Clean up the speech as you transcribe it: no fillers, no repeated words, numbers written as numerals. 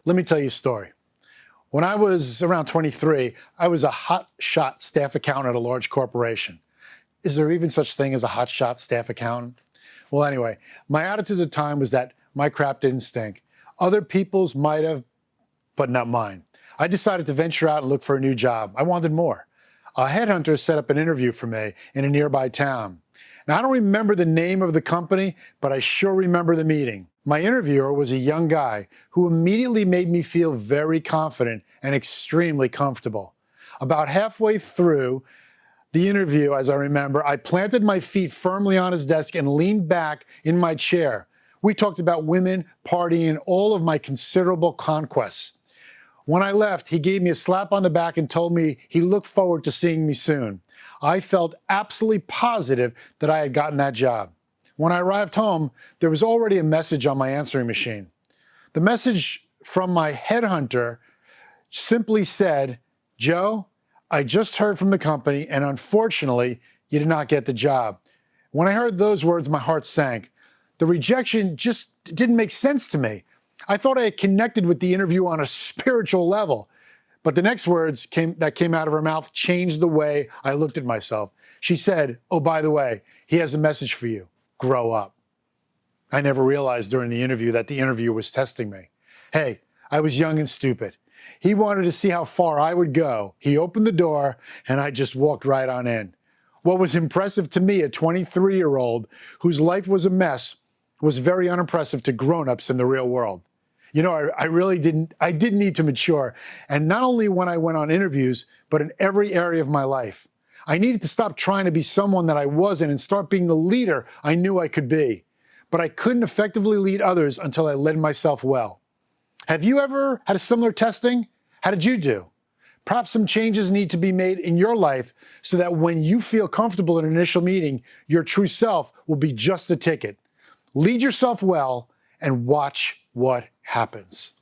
Let me tell you a story. When I was around 23, I was a hotshot staff accountant at a large corporation. Is there even such thing as a hotshot staff accountant? Well, anyway, my attitude at the time was that my crap didn't stink. Other people's might have, but not mine. I decided to venture out and look for a new job. I wanted more. A headhunter set up an interview for me in a nearby town. Now, I don't remember the name of the company, but I sure remember the meeting. My interviewer was a young guy who immediately made me feel very confident and extremely comfortable. About halfway through the interview, as I remember, I planted my feet firmly on his desk and leaned back in my chair. We talked about women, partying, and all of my considerable conquests. When I left, he gave me a slap on the back and told me he looked forward to seeing me soon. I felt absolutely positive that I had gotten that job. When I arrived home, there was already a message on my answering machine. The message from my headhunter simply said, "Joe, I just heard from the company, and unfortunately, you did not get the job." When I heard those words, my heart sank. The rejection just didn't make sense to me. I thought I had connected with the interview on a spiritual level. But the next words that came out of her mouth changed the way I looked at myself. She said, "Oh, by the way, he has a message for you. Grow up." I never realized during the interview that the interviewer was testing me. Hey, I was young and stupid. He wanted to see how far I would go. He opened the door, and I just walked right on in. What was impressive to me, a 23-year-old whose life was a mess, was very unimpressive to grown-ups in the real world. You know, I did need to mature. And not only when I went on interviews, but in every area of my life. I needed to stop trying to be someone that I wasn't and start being the leader I knew I could be. But I couldn't effectively lead others until I led myself well. Have you ever had a similar testing? How did you do? Perhaps some changes need to be made in your life so that when you feel comfortable in an initial meeting, your true self will be just the ticket. Lead yourself well and watch what happens.